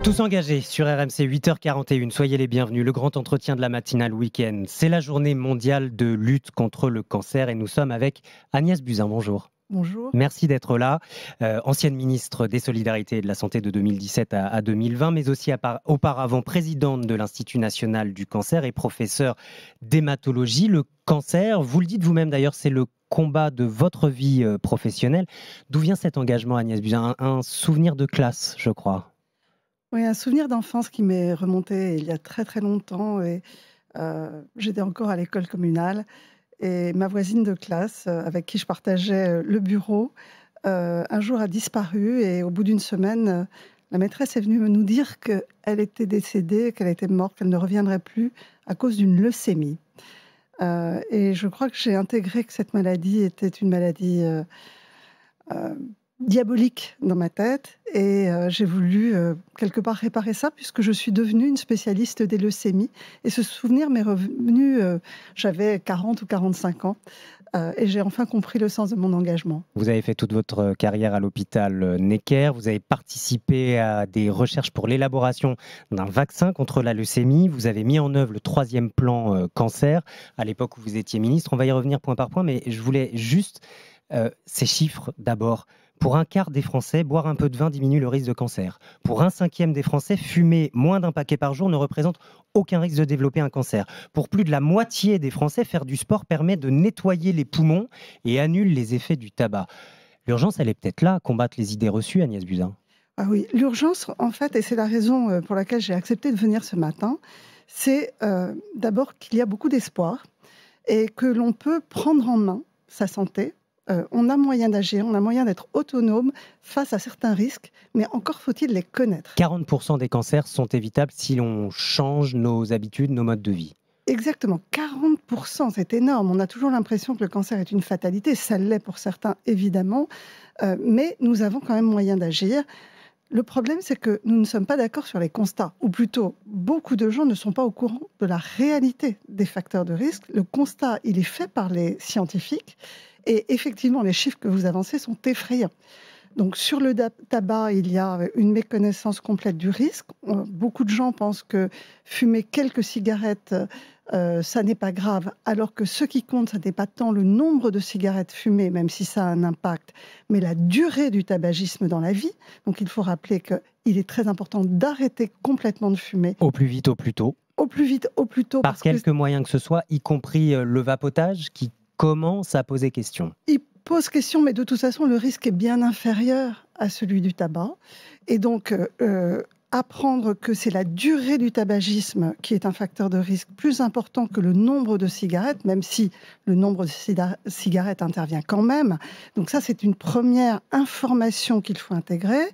Tous engagés sur RMC 8h41, soyez les bienvenus. Le grand entretien de la matinale week-end. C'est la journée mondiale de lutte contre le cancer et nous sommes avec Agnès Buzyn. Bonjour. Bonjour. Merci d'être là. Ancienne ministre des Solidarités et de la Santé de 2017 à 2020, mais aussi auparavant présidente de l'Institut national du cancer et professeure d'hématologie. Le cancer, vous le dites vous-même d'ailleurs, c'est le combat de votre vie professionnelle. D'où vient cet engagement, Agnès Buzyn ? Un souvenir de classe, je crois. Oui, un souvenir d'enfance qui m'est remonté il y a très très longtemps. J'étais encore à l'école communale et ma voisine de classe, avec qui je partageais le bureau, un jour a disparu et au bout d'une semaine, la maîtresse est venue nous dire qu'elle était décédée, qu'elle était morte, qu'elle ne reviendrait plus à cause d'une leucémie. Et je crois que j'ai intégré que cette maladie était une maladie diabolique dans ma tête et j'ai voulu quelque part réparer ça puisque je suis devenue une spécialiste des leucémies et ce souvenir m'est revenu, j'avais 40 ou 45 ans et j'ai enfin compris le sens de mon engagement. Vous avez fait toute votre carrière à l'hôpital Necker, vous avez participé à des recherches pour l'élaboration d'un vaccin contre la leucémie, vous avez mis en œuvre le 3e plan cancer à l'époque où vous étiez ministre. On va y revenir point par point, mais je voulais juste ces chiffres d'abord. Pour un quart des Français, boire un peu de vin diminue le risque de cancer. Pour un cinquième des Français, fumer moins d'un paquet par jour ne représente aucun risque de développer un cancer. Pour plus de la moitié des Français, faire du sport permet de nettoyer les poumons et annule les effets du tabac. L'urgence, elle est peut-être là, combattre les idées reçues, Agnès Buzyn. Ah oui, l'urgence, en fait, et c'est la raison pour laquelle j'ai accepté de venir ce matin, c'est d'abord qu'il y a beaucoup d'espoir et que l'on peut prendre en main sa santé. On a moyen d'agir, on a moyen d'être autonome face à certains risques, mais encore faut-il les connaître. 40% des cancers sont évitables si l'on change nos habitudes, nos modes de vie. Exactement, 40%, c'est énorme. On a toujours l'impression que le cancer est une fatalité, ça l'est pour certains évidemment, mais nous avons quand même moyen d'agir. Le problème, c'est que nous ne sommes pas d'accord sur les constats, ou plutôt, beaucoup de gens ne sont pas au courant de la réalité des facteurs de risque. Le constat, il est fait par les scientifiques, et effectivement, les chiffres que vous avancez sont effrayants. Donc, sur le tabac, il y a une méconnaissance complète du risque. Beaucoup de gens pensent que fumer quelques cigarettes, ça n'est pas grave, alors que ce qui compte, ce n'est pas tant le nombre de cigarettes fumées, même si ça a un impact, mais la durée du tabagisme dans la vie. Donc, il faut rappeler qu'il est très important d'arrêter complètement de fumer. Au plus vite, au plus tôt. Au plus vite, au plus tôt. Par quelque moyen que ce soit, y compris le vapotage, qui commence à poser question. Il pose question, mais de toute façon, le risque est bien inférieur à celui du tabac. Et donc, apprendre que c'est la durée du tabagisme qui est un facteur de risque plus important que le nombre de cigarettes, même si le nombre de cigarettes intervient quand même. Donc ça, c'est une première information qu'il faut intégrer.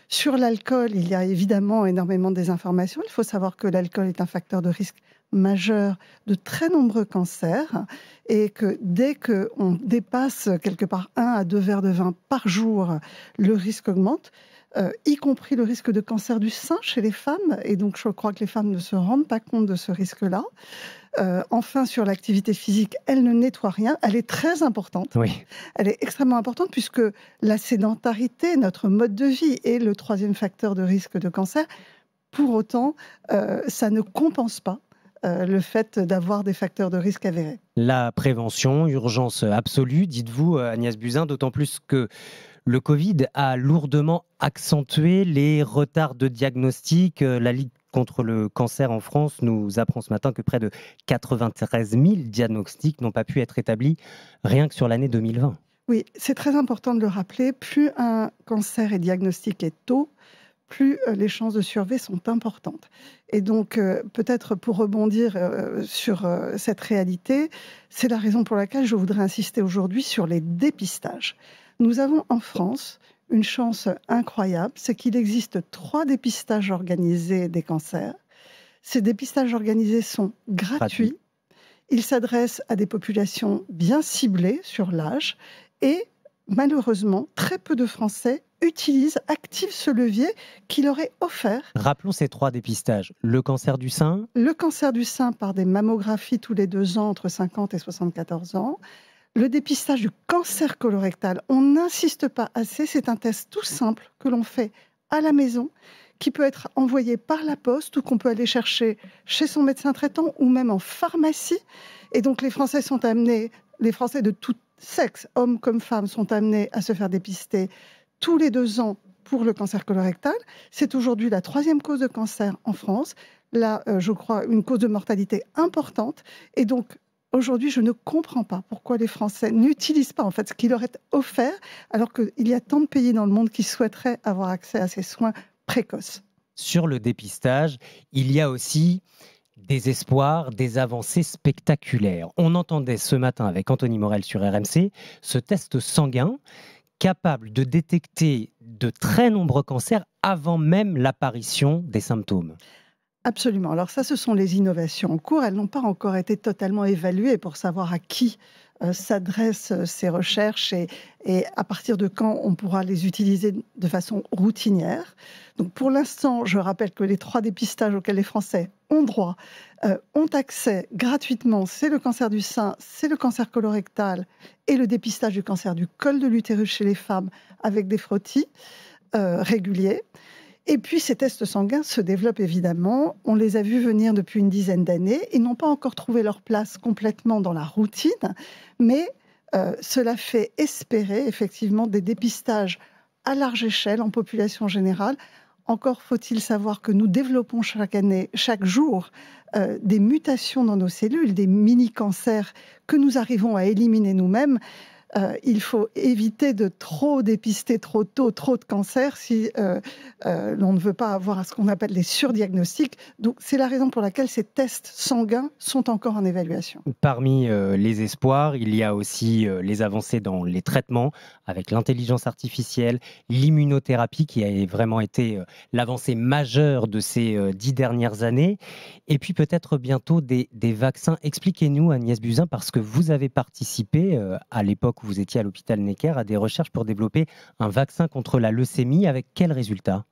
Sur l'alcool, il y a évidemment énormément de désinformation. Il faut savoir que l'alcool est un facteur de risque majeur de très nombreux cancers et que dès qu'on dépasse quelque part 1 à 2 verres de vin par jour, le risque augmente, y compris le risque de cancer du sein chez les femmes. Et donc, je crois que les femmes ne se rendent pas compte de ce risque-là. Enfin, sur l'activité physique, elle ne nettoie rien. Elle est très importante. Oui. Elle est extrêmement importante puisque la sédentarité, notre mode de vie, est le 3e facteur de risque de cancer. Pour autant, ça ne compense pas le fait d'avoir des facteurs de risque avérés. La prévention, urgence absolue, dites-vous, Agnès Buzyn, d'autant plus que le Covid a lourdement accentué les retards de diagnostic. La Ligue contre le cancer en France nous apprend ce matin que près de 93 000 diagnostics n'ont pas pu être établis rien que sur l'année 2020. Oui, c'est très important de le rappeler. Plus un cancer est diagnostiqué tôt, plus les chances de survie sont importantes. Et donc, peut-être pour rebondir sur cette réalité, c'est la raison pour laquelle je voudrais insister aujourd'hui sur les dépistages. Nous avons en France une chance incroyable, c'est qu'il existe 3 dépistages organisés des cancers. Ces dépistages organisés sont gratuits. Ils s'adressent à des populations bien ciblées sur l'âge et malheureusement, très peu de Français activent ce levier qui leur est offert. Rappelons ces 3 dépistages. Le cancer du sein. Le cancer du sein par des mammographies tous les 2 ans entre 50 et 74 ans. Le dépistage du cancer colorectal, on n'insiste pas assez, c'est un test tout simple que l'on fait à la maison qui peut être envoyé par la poste ou qu'on peut aller chercher chez son médecin traitant ou même en pharmacie. Et donc les Français de tout sexe, hommes comme femmes, sont amenés à se faire dépister tous les 2 ans pour le cancer colorectal. C'est aujourd'hui la 3e cause de cancer en France. Là, je crois, une cause de mortalité importante. Et donc, aujourd'hui, je ne comprends pas pourquoi les Français n'utilisent pas en fait ce qui leur est offert, alors qu'il y a tant de pays dans le monde qui souhaiteraient avoir accès à ces soins précoces. Sur le dépistage, il y a aussi des espoirs, des avancées spectaculaires. On entendait ce matin avec Anthony Morel sur RMC ce test sanguin capable de détecter de très nombreux cancers avant même l'apparition des symptômes. Absolument. Alors ça, ce sont les innovations en cours. Elles n'ont pas encore été totalement évaluées pour savoir à qui s'adressent ces recherches et à partir de quand on pourra les utiliser de façon routinière. Donc pour l'instant, je rappelle que les 3 dépistages auxquels les Français ont droit, ont accès gratuitement, c'est le cancer du sein, c'est le cancer colorectal et le dépistage du cancer du col de l'utérus chez les femmes avec des frottis réguliers. Et puis, ces tests sanguins se développent évidemment. On les a vus venir depuis une dizaine d'années. Ils n'ont pas encore trouvé leur place complètement dans la routine, mais cela fait espérer effectivement des dépistages à large échelle en population générale. Encore faut-il savoir que nous développons chaque année, chaque jour, des mutations dans nos cellules, des mini-cancers que nous arrivons à éliminer nous-mêmes. Il faut éviter de trop dépister trop tôt trop de cancers si l'on ne veut pas avoir ce qu'on appelle les surdiagnostics. Donc c'est la raison pour laquelle ces tests sanguins sont encore en évaluation. Parmi les espoirs, il y a aussi les avancées dans les traitements avec l'intelligence artificielle, l'immunothérapie qui a vraiment été l'avancée majeure de ces 10 dernières années. Et puis peut-être bientôt des vaccins. Expliquez-nous, Agnès Buzyn, parce que vous avez participé à l'époque où vous étiez à l'hôpital Necker à des recherches pour développer un vaccin contre la leucémie. Avec quels résultats?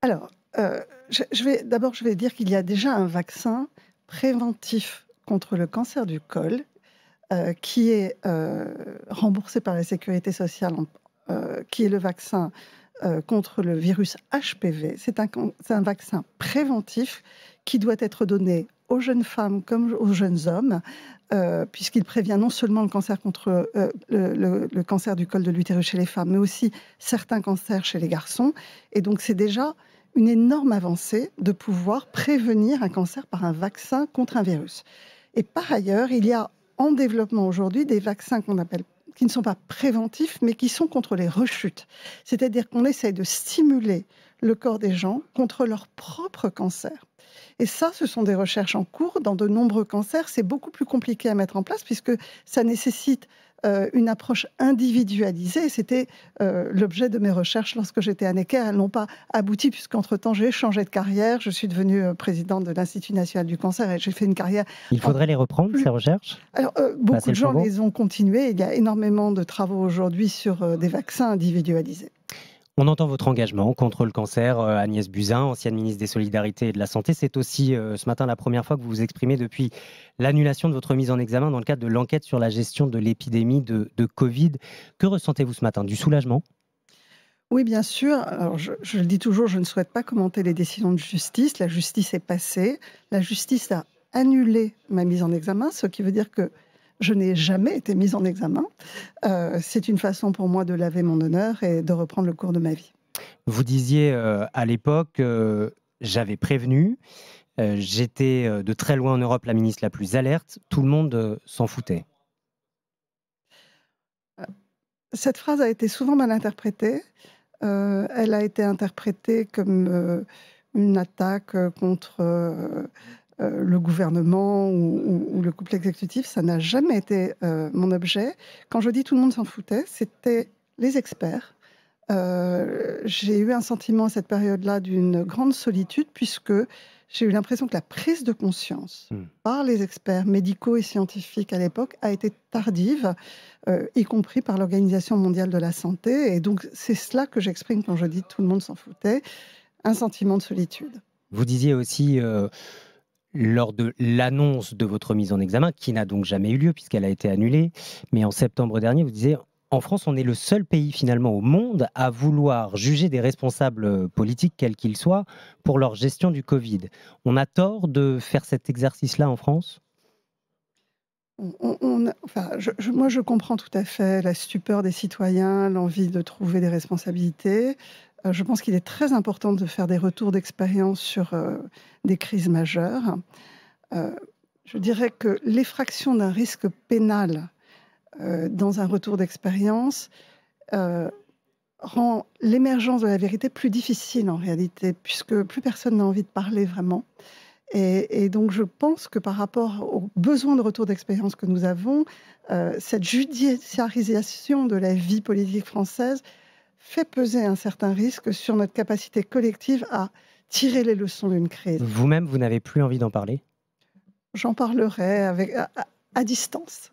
Alors, je vais dire qu'il y a déjà un vaccin préventif contre le cancer du col qui est remboursé par la sécurité sociale, qui est le vaccin contre le virus HPV. C'est un vaccin préventif qui doit être donné aux jeunes femmes comme aux jeunes hommes, puisqu'il prévient non seulement le cancer le cancer du col de l'utérus chez les femmes, mais aussi certains cancers chez les garçons. Et donc c'est déjà une énorme avancée de pouvoir prévenir un cancer par un vaccin contre un virus. Et par ailleurs, il y a en développement aujourd'hui des vaccins qui ne sont pas préventifs, mais qui sont contre les rechutes. C'est-à-dire qu'on essaye de stimuler le corps des gens contre leur propre cancer. Et ça, ce sont des recherches en cours. Dans de nombreux cancers, c'est beaucoup plus compliqué à mettre en place puisque ça nécessite une approche individualisée. Et c'était l'objet de mes recherches lorsque j'étais à Necker. Elles n'ont pas abouti puisqu'entre-temps, j'ai changé de carrière. Je suis devenue présidente de l'Institut national du cancer et j'ai fait une carrière... Il faudrait les reprendre, ces recherches? Alors, beaucoup de gens les ont continuées. Il y a énormément de travaux aujourd'hui sur des vaccins individualisés. On entend votre engagement contre le cancer, Agnès Buzyn, ancienne ministre des Solidarités et de la Santé. C'est aussi ce matin la première fois que vous vous exprimez depuis l'annulation de votre mise en examen dans le cadre de l'enquête sur la gestion de l'épidémie de Covid. Que ressentez-vous ce matin? Du soulagement? Oui, bien sûr. Alors, je le dis toujours, je ne souhaite pas commenter les décisions de justice. La justice est passée. La justice a annulé ma mise en examen, ce qui veut dire que je n'ai jamais été mise en examen. C'est une façon pour moi de laver mon honneur et de reprendre le cours de ma vie. Vous disiez à l'époque, j'avais prévenu, j'étais de très loin en Europe la ministre la plus alerte, tout le monde s'en foutait. Cette phrase a été souvent mal interprétée. Elle a été interprétée comme une attaque contre le gouvernement ou le couple exécutif. Ça n'a jamais été mon objet. Quand je dis tout le monde s'en foutait, c'était les experts. J'ai eu un sentiment à cette période-là d'une grande solitude puisque j'ai eu l'impression que la prise de conscience par les experts médicaux et scientifiques à l'époque a été tardive, y compris par l'Organisation mondiale de la santé. Et donc c'est cela que j'exprime quand je dis tout le monde s'en foutait, un sentiment de solitude. Vous disiez aussi... lors de l'annonce de votre mise en examen, qui n'a donc jamais eu lieu puisqu'elle a été annulée, mais en septembre dernier, vous disiez En France, on est le seul pays finalement au monde à vouloir juger des responsables politiques, quels qu'ils soient, pour leur gestion du Covid. On a tort de faire cet exercice-là en France? Enfin, moi, je comprends tout à fait la stupeur des citoyens, l'envie de trouver des responsabilités. Je pense qu'il est très important de faire des retours d'expérience sur des crises majeures. Euh, je dirais que l'effraction d'un risque pénal dans un retour d'expérience euh, rend l'émergence de la vérité plus difficile en réalité, puisque plus personne n'a envie de parler vraiment. Et donc je pense que par rapport aux besoins de retour d'expérience que nous avons, cette judiciarisation de la vie politique française fait peser un certain risque sur notre capacité collective à tirer les leçons d'une crise. Vous-même, vous n'avez plus envie d'en parler? J'en parlerai à distance.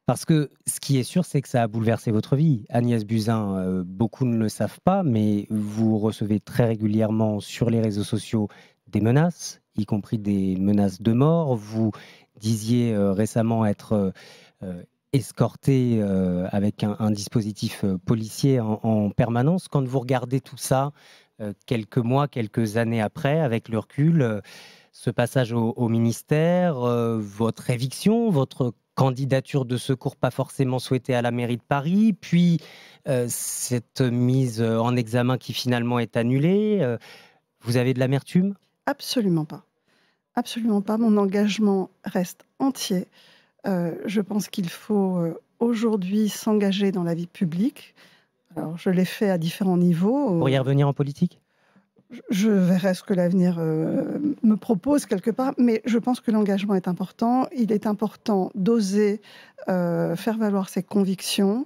Parce que ce qui est sûr, c'est que ça a bouleversé votre vie. Agnès Buzyn, beaucoup ne le savent pas, mais vous recevez très régulièrement sur les réseaux sociaux des menaces, y compris des menaces de mort. Vous disiez récemment être escorté avec un dispositif policier en permanence. Quand vous regardez tout ça, quelques mois, quelques années après, avec le recul, ce passage au ministère, votre éviction, votre candidature de secours pas forcément souhaitée à la mairie de Paris, puis cette mise en examen qui finalement est annulée. Vous avez de l'amertume? Absolument pas. Absolument pas. Mon engagement reste entier. Je pense qu'il faut aujourd'hui s'engager dans la vie publique. Alors, je l'ai fait à différents niveaux. Pour y revenir en politique? Je verrai ce que l'avenir me propose quelque part, mais je pense que l'engagement est important. Il est important d'oser faire valoir ses convictions.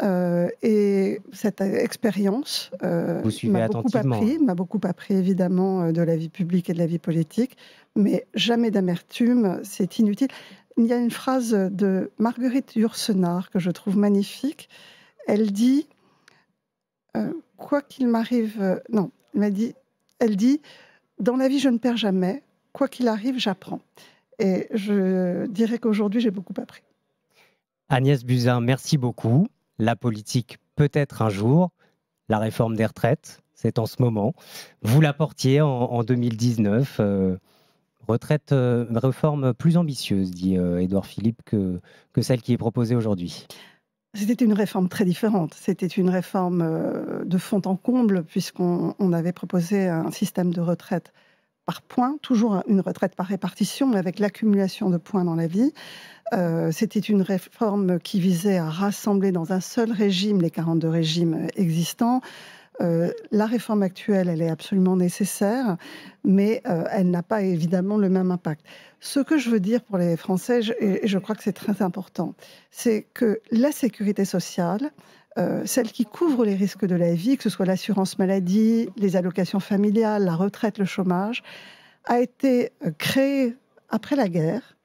Et cette expérience m'a beaucoup appris évidemment de la vie publique et de la vie politique, mais jamais d'amertume, c'est inutile. Il y a une phrase de Marguerite Yourcenar que je trouve magnifique. Elle dit quoi qu'il m'arrive, non, elle dit dans la vie je ne perds jamais, quoi qu'il arrive j'apprends. Et je dirais qu'aujourd'hui j'ai beaucoup appris. Agnès Buzyn, merci beaucoup. La politique peut-être un jour, la réforme des retraites, c'est en ce moment. Vous la portiez en 2019. Réforme plus ambitieuse, dit Édouard Philippe, que celle qui est proposée aujourd'hui. C'était une réforme très différente. C'était une réforme de fond en comble, puisqu'on avait proposé un système de retraite par points, toujours une retraite par répartition, mais avec l'accumulation de points dans la vie. C'était une réforme qui visait à rassembler dans un seul régime les 42 régimes existants. La réforme actuelle, elle est absolument nécessaire, mais elle n'a pas évidemment le même impact. Ce que je veux dire pour les Français, et je crois que c'est très important, c'est que la sécurité sociale, celle qui couvre les risques de la vie, que ce soit l'assurance maladie, les allocations familiales, la retraite, le chômage, a été créée après la guerre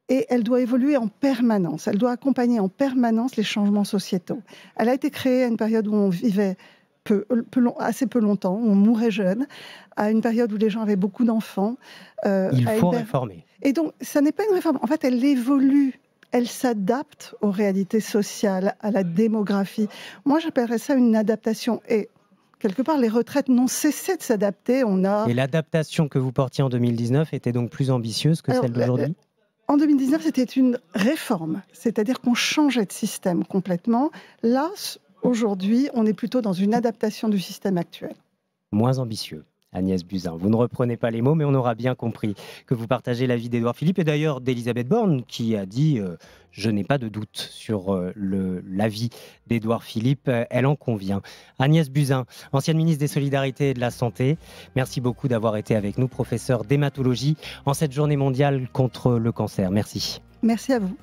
et elle doit évoluer en permanence. Elle doit accompagner en permanence les changements sociétaux. Elle a été créée à une période où on vivait assez peu longtemps, où on mourait jeune, à une période où les gens avaient beaucoup d'enfants. Il faut réformer. Et donc, ça n'est pas une réforme. En fait, elle évolue. Elle s'adapte aux réalités sociales, à la démographie. Moi, j'appellerais ça une adaptation. Et quelque part, les retraites n'ont cessé de s'adapter. Et l'adaptation que vous portiez en 2019 était donc plus ambitieuse que celle d'aujourd'hui ? En 2019, c'était une réforme. C'est-à-dire qu'on changeait de système complètement. Là, aujourd'hui, on est plutôt dans une adaptation du système actuel. Moins ambitieux. Agnès Buzyn, vous ne reprenez pas les mots, mais on aura bien compris que vous partagez l'avis d'Édouard Philippe et d'ailleurs d'Elisabeth Borne qui a dit je n'ai pas de doute sur l'avis d'Édouard Philippe, elle en convient. Agnès Buzyn, ancienne ministre des Solidarités et de la Santé, merci beaucoup d'avoir été avec nous, professeur d'hématologie en cette journée mondiale contre le cancer. Merci. Merci à vous.